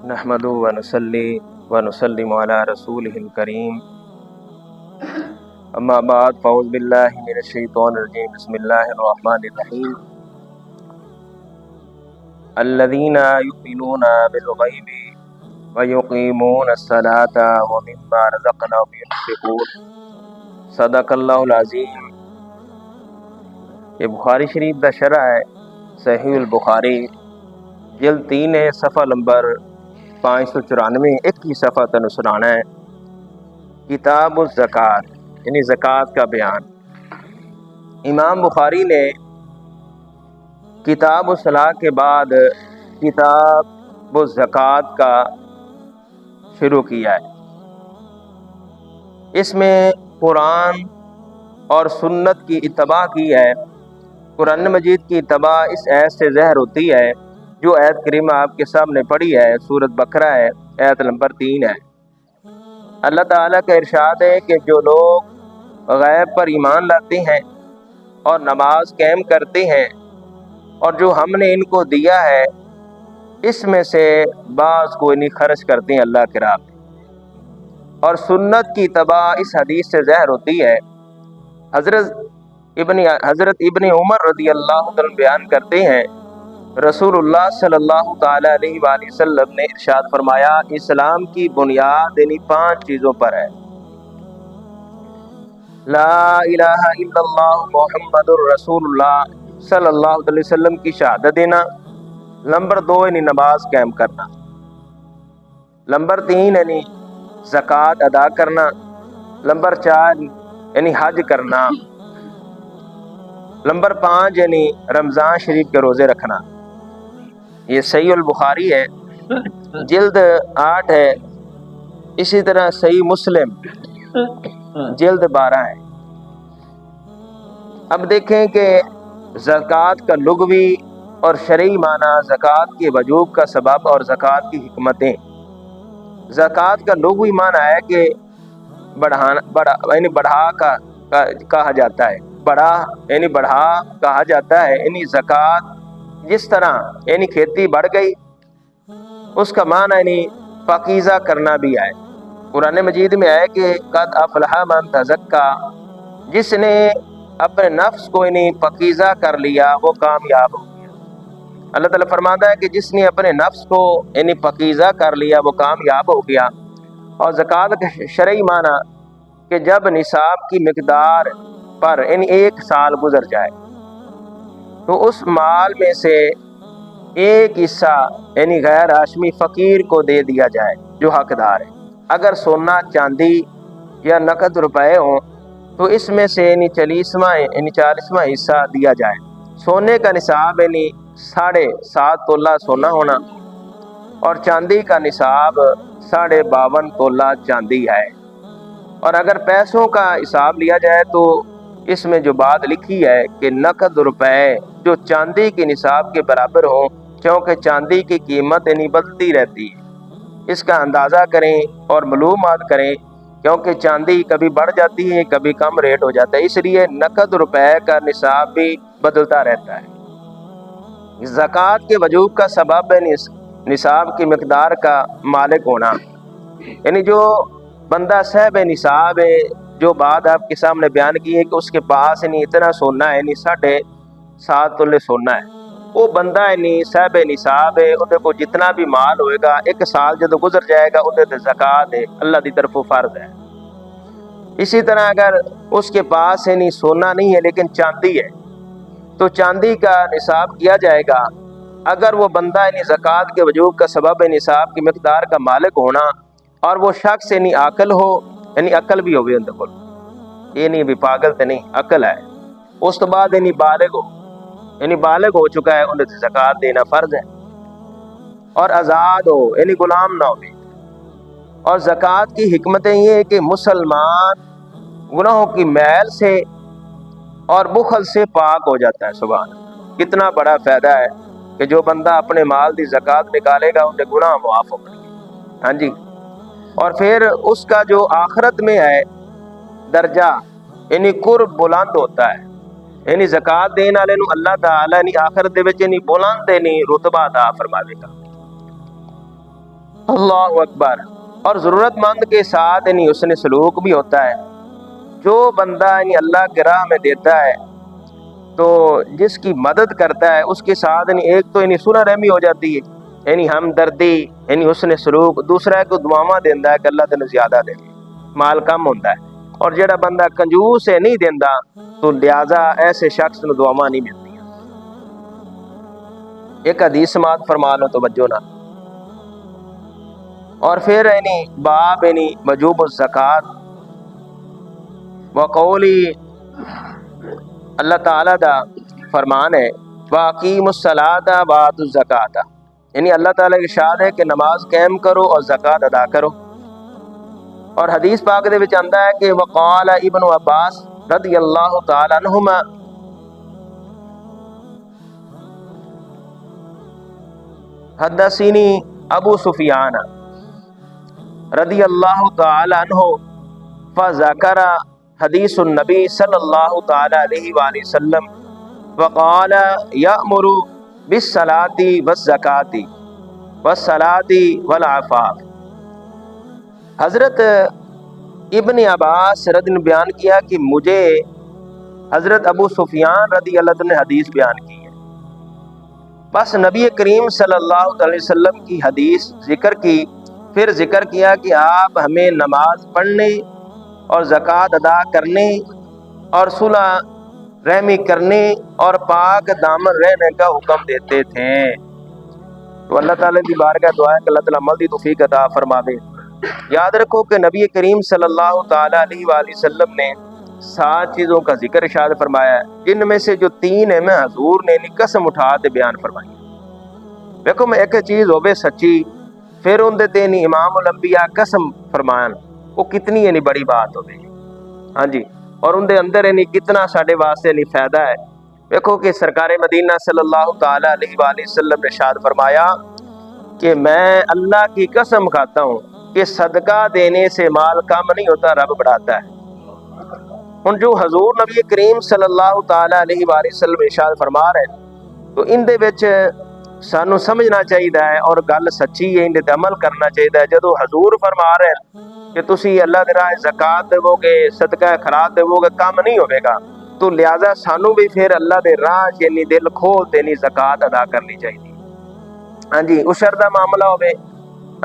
نحمدہ ونصلی ونسلم علی رسولہ الکریم اما بعد فاعوذ باللہ من الشیطان الرجیم بسم اللہ الرحمن الرحیم الذین یؤمنون بالغیب ویقیمون الصلاة ومما رزقناہم ينفقون صدق اللہ العظیم۔ یہ بخاری شریف دا شرح ہے، صحیح البخاری جلد 3 ہے، صفحہ نمبر 594، ایک ہی صفحہ تنو سنانا ہے۔ کتاب الزکوٰۃ یعنی زکوٰۃ کا بیان۔ امام بخاری نے کتاب الصلاۃ کے بعد کتاب الزکوٰۃ کا شروع کیا ہے۔ اس میں قرآن اور سنت کی اتباع کی ہے۔ قرآن مجید کی اتباع اس آیت سے ظاہر ہوتی ہے جو آیت کریمہ آپ کے سامنے پڑھی ہے، سورۃ بقرہ ہے، آیت نمبر 3 ہے۔ اللہ تعالیٰ کا ارشاد ہے کہ جو لوگ غیب پر ایمان لاتے ہیں اور نماز قائم کرتے ہیں اور جو ہم نے ان کو دیا ہے اس میں سے بعض کو انہیں خرچ کرتے ہیں اللہ کے راہ میں۔ اور سنت کی اتباع اس حدیث سے ظاہر ہوتی ہے۔ حضرت ابن عمر رضی اللہ عنہ بیان کرتے ہیں، رسول اللہ صلی اللہ تعالی علیہ وآلہ وسلم نے ارشاد فرمایا، اسلام کی بنیاد یعنی 5 چیزوں پر ہے۔ لا الہ الا اللہ محمد الرسول اللہ صلی اللہ علیہ وسلم کی شہادت دینا، نمبر 2 یعنی نماز قائم کرنا، نمبر 3 یعنی زکوٰۃ ادا کرنا، نمبر 4 یعنی حج کرنا، نمبر 5 یعنی رمضان شریف کے روزے رکھنا۔ یہ صحیح البخاری ہے، جلد 8 ہے، اسی طرح صحیح مسلم جلد 12 ہے۔ اب دیکھیں کہ زکوٰۃ کا لغوی اور شرعی معنی، زکوٰۃ کے وجوب کا سبب اور زکوٰۃ کی حکمتیں۔ زکوٰۃ کا لغوی معنی ہے کہ بڑھا کہا جاتا ہے، بڑھا یعنی بڑھا کہا جاتا ہے، یعنی زکوٰۃ جس طرح یعنی کھیتی بڑھ گئی، اس کا معنی یعنی پاکیزہ کرنا بھی ہے۔ قرآن مجید میں ہے کہ قد افلح من تزکا، جس نے اپنے نفس کو یعنی پاکیزہ کر لیا وہ کامیاب ہو گیا۔ اللہ تعالیٰ فرماتا ہے کہ جس نے اپنے نفس کو یعنی پاکیزہ کر لیا وہ کامیاب ہو گیا۔ اور زکوٰۃ کا شرعی معنی کہ جب نصاب کی مقدار پر یعنی 1 سال گزر جائے تو اس مال میں سے ایک حصہ یعنی غیر ہاشمی فقیر کو دے دیا جائے جو حقدار ہے۔ اگر سونا، چاندی یا نقد روپے ہوں تو اس میں سے یعنی 40واں حصہ دیا جائے۔ سونے کا نصاب یعنی 7.5 تولہ سونا ہونا اور چاندی کا نصاب 52.5 تولہ چاندی ہے۔ اور اگر پیسوں کا حساب لیا جائے تو اس میں جو بات لکھی ہے کہ نقد روپے جو چاندی کے نصاب کے برابر ہوں، کیونکہ چاندی کی قیمت یعنی بدلتی رہتی ہے، اس کا اندازہ کریں اور معلومات کریں، کیونکہ چاندی کبھی بڑھ جاتی ہے کبھی کم ریٹ ہو جاتا ہے، اس لیے نقد روپے کا نصاب بھی بدلتا رہتا ہے۔ زکوٰۃ کے وجوب کا سبب ہے نصاب کی مقدار کا مالک ہونا، یعنی جو بندہ صاحب نصاب ہے، جو بات آپ کے سامنے بیان کی ہے کہ اس کے پاس یعنی اتنا سونا ہے، یعنی 7.5 تولے سونا ہے، وہ بندہ یعنی صاحب نصاب ہے، اندر کو جتنا بھی مال ہوئے گا 1 سال جب گزر جائے گا اندر زکوٰۃ ہے، اللہ دی طرف فرض ہے۔ اسی طرح اگر اس کے پاس یعنی سونا نہیں ہے لیکن چاندی ہے تو چاندی کا نصاب کیا جائے گا۔ اگر وہ بندہ یعنی زکوٰۃ کے وجوب کا سبب ہے نصاب کی مقدار کا مالک ہونا اور وہ شخص یعنی عاقل ہو، یعنی عقل بھی ہوگی اندر کو، یہ نہیں بھی پاگل تو نہیں، عقل ہے، اس تو بعد یعنی بالغ ہو، یعنی بالغ ہو چکا ہے، انہیں زکوٰۃ دینا فرض ہے۔ اور آزاد ہو یعنی غلام نہ ہو۔ اور زکوٰۃ کی حکمتیں یہ ہے کہ مسلمان گناہوں کی میل سے اور بخل سے پاک ہو جاتا ہے۔ سبحان اللہ، کتنا بڑا فائدہ ہے کہ جو بندہ اپنے مال دی زکوٰۃ نکالے گا انہیں گناہ معاف ہو گئے۔ ہاں جی، اور پھر اس کا جو آخرت میں ہے درجہ یعنی قرب بلند ہوتا ہے، یعنی زکوٰۃ دین والے نو اللہ تعالی یعنی آخرت دے وچ یعنی بلند یعنی رتبہ عطا فرماوے گا۔ اللہ اکبر. اور ضرورت مند کے ساتھ یعنی حسن سلوک بھی ہوتا ہے. جو بندہ یعنی اللہ کی راہ میں دیتا ہے تو جس کی مدد کرتا ہے اس کے ساتھ یعنی ایک تو یعنی صلح رحمی ہو جاتی ہے, یعنی ہمدردی, یعنی حسن سلوک. دوسرا کو دعاواں دیندا ہے کہ اللہ تینوں زیادہ دے, مال کم ہوتا ہے. اور جڑا بندہ کنجوس ہے نہیں دیندا تو لہذا ایسے شخص نو دعاواں نہیں ملتی. ایک حدیث سماعت فرما لو توجہ نہ. اور پھر یعنی باب یعنی وجوب الزکات وقولی, اللہ تعالیٰ دا فرمان ہے واقیم الصلاۃ وآتوا الزکات, یعنی اللہ تعالیٰ کی ارشاد ہے کہ نماز قائم کرو اور زکات ادا کرو. اور حدیث پاک دے وچ آندا ہے کہ وقال ابن عباس رضی اللہ تعالی عنہما حدثنی ابو سفیان رضی اللہ تعالی عنہ فذکر حدیث النبی صلی اللہ تعالی علیہ وآلہ وسلم وقال یأمر بالصلاۃ والزکاۃ والصلاۃ والعفاف. حضرت ابن عباس رضی اللہ عنہ نے بیان کیا کہ مجھے حضرت ابو سفیان رضی اللہ عنہ نے حدیث بیان کی ہے. بس نبی کریم صلی اللہ علیہ وسلم کی حدیث ذکر کی, پھر ذکر کیا کہ آپ ہمیں نماز پڑھنے اور زکوٰۃ ادا کرنے اور صلح رحمی کرنے اور پاک دامن رہنے کا حکم دیتے تھے. تو اللہ تعالیٰ کی بارگاہ دعا ہے کہ اللہ تعالیٰ عمل دی توفیق عطا فرماوے. یاد رکھو کہ نبی کریم صلی اللہ تعالی علیہ وآلہ وسلم نے 7 چیزوں کا ذکر ارشاد فرمایا ہے, جن میں سے جو 3 ہیں میں حضور نے قسم اٹھا کے بیان فرمائی. دیکھو میں ایک چیز ہوے سچی پھر اندے تے نہیں امام الانبیاء قسم فرمان, وہ کتنی یعنی بڑی بات ہوے. ہاں جی, اور اندے اندر یعنی کتنا ساڈے واسطے یعنی فائدہ ہے. دیکھو کہ سرکار مدینہ صلی اللہ تعالی علیہ وآلہ وسلم نے ارشاد فرمایا کہ میں اللہ کی قسم کھاتا ہوں کہ صدقہ دینے سے مال کم نہیں ہوتا, رب بڑھاتا ہے. ہن جو حضور نبی کریم صلی اللہ تعالی علیہ وآلہ وسلم ارشاد فرما رہے ہیں تو ان دے وچ سانو سمجھنا چاہیے ہے اور گل سچی ہے, ان تے عمل کرنا چاہیے. جدو حضور فرما رہے ہیں کہ تسی اللہ دے راہ زکات دیو گے, صدقہ خیرات دیو گے, کم نہیں ہوے گا, تو لہذا سانو بھی پھر اللہ دے راہ یعنی دل کھول تے نہیں زکات ادا کرنی چاہیے. ہاں جی, عشر دا معاملہ ہوے,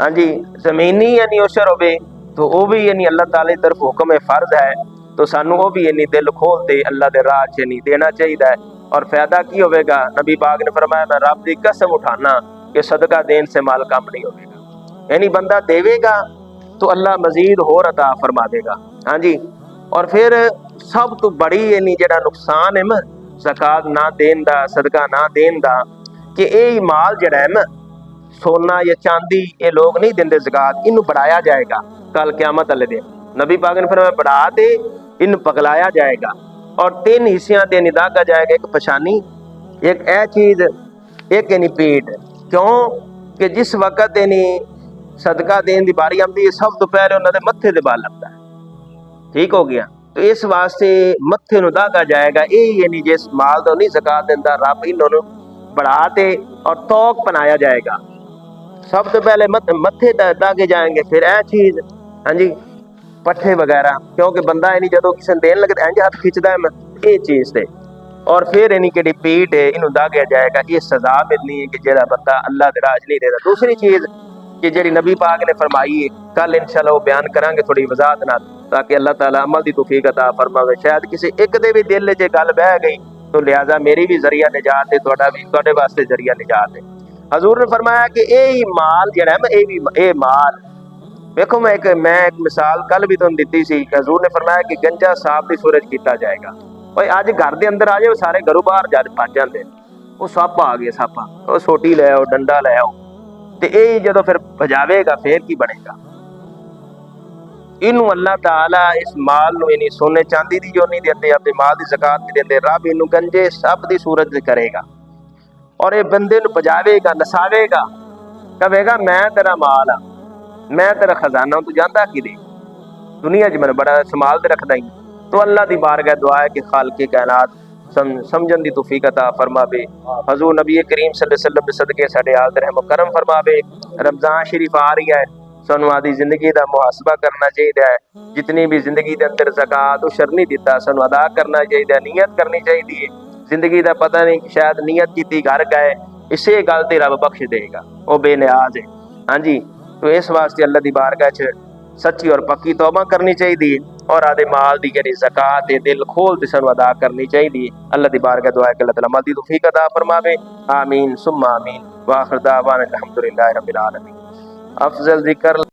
ہاں جی زمینی یعنی عشر ہوے تو وہ بھی یعنی اللہ تعالی کی طرف حکم فرض ہے, تو سانو وہ بھی یعنی دل کھول تے اللہ دے راہ یعنی دینا چاہیے. اور فائدہ کی ہوے گا, نبی پاک نے فرمایا میں رب دی قسم اٹھانا کہ صدقہ دین سے مال کم نہیں ہوے گا. یعنی بندہ دیوے گا تو اللہ مزید اور عطا فرما دے گا. ہاں جی, اور پھر سب تو بڑی یعنی جڑا نقصان ہے زکات نہ دین دا, صدقہ نہ دین دا, کہ اے مال جڑا ہے سونا یا چاندی یہ لوگ نہیں دیندے زکات, انہوں بڑھایا جائے گا کل قیامت والے دن. نبی پاک نے فرمایا بڑھا دے, انہوں پگلایا جائے گا اور 3 حصیاں تے ندا جائے گا, ایک پچھانی, ایک اے چیز, ایک یعنی پیٹ. کیوں کہ جس وقت یعنی صدقہ دین دی باری آتی ہے سب تو پہلے انہوں نے متھے دے بال لگتا ہے. ٹھیک ہو گیا, تو اس واسطے متھے نو داگا جائے گا. یہ یعنی جس مال تو نہیں زکات دیندا رب انہوں بڑھا دے اور توق بنایا جائے گا. سب تو پہلے متھے داگے جائیں گے, پھر اے چیز, ہاں جی پٹھے وغیرہ, کیونکہ بندہ یعنی جدو کسی نے دین لگے انج ہاتھ کھچدا ہے یہ چیز تے, اور پھر یعنی کہ پیٹ ہے انہوں داگیا جائے گا. یہ سزا ملنی ہے کہ جڑا بندہ اللہ دے راہ نہیں دیتا. دوسری چیز کہ جڑی نبی پاک نے فرمائی ہے کل انشاءاللہ وہ بیان کریں گے تھوڑی وضاحت نال, تاکہ اللہ تعالیٰ عمل دی توفیق عطا فرماوے. شاید کسی ایک دے بھی دل وچ گل بہ گئی تو لہذا میری بھی ذریعہ نجات ہے, تہاڈا بھی تہاڈے واسطے ذریعہ نجات ہے. حضور نے فرمایا کہ اے مال جڑا ہے اے مال, دیکھو میں ایک مثال کل بھی تمہیں دیتی سی. حضور نے فرمایا کہ گنجا صاف دی صورت کیتا جائے گا. بھائی اج گھر دے اندر آ جائے سارے گھروں باہر جا بھج جاندے, وہ سپ آ گیا, سپ وہ سوٹی لے آؤ, ڈنڈا لے آؤ, تے اے جدو پھر بجاوے گا پھر کی بنے گا. انہوں اللہ تعالیٰ اس مال نو یعنی سونے چاندی دی جو نہیں دیندے, اپنے مال دی زکات نہیں دیندے, رب انہوں گنجے سپ دی صورت کرے گا اور یہ بندے نو بجاوے گا, نساوے گا, کہے گا میں تیرا مال ہاں, میں تیرا خزانہ ہوں, تو جاندا کی دے دنیا میں بڑا سنبھال دے رکھدا ہی. تو اللہ دی بارگاہ دعا ہے کہ خالق کائنات سمجھن دی توفیق عطا فرماوے. حضور نبی کریم صلی اللہ علیہ وسلم دے صدقے ساڈے حال رحم و کرم فرماوے. رمضان شریف آ رہی ہے، سانو آدھی زندگی دا محاسبہ کرنا چاہیے ہے. جتنی بھی زندگی دے اندر زکات و شر نہیں دیتا سانو ادا کرنا چاہیے، نیت کرنی چاہیے. زندگی دا پتہ نہیں شاید نیت کیتی گھر گئے، اسے گل تے رب بخش دے گا، وہ بے نیاز ہے. ہاں جی، تو اس واسطے اللہ دی بارگاہ چ سچی اور پکی توبہ کرنی چاہیے اور آدھے مال دی یعنی زکات دے دل کھول تے سانو ادا کرنی چاہیے. اللہ دی بارگاہ دعا ہے کہ اللہ تعالی عمل دی توفیق عطا فرماوے. آمین ثم آمین. وآخر دعوانا الحمدللہ رب العالمین. افضل ذکر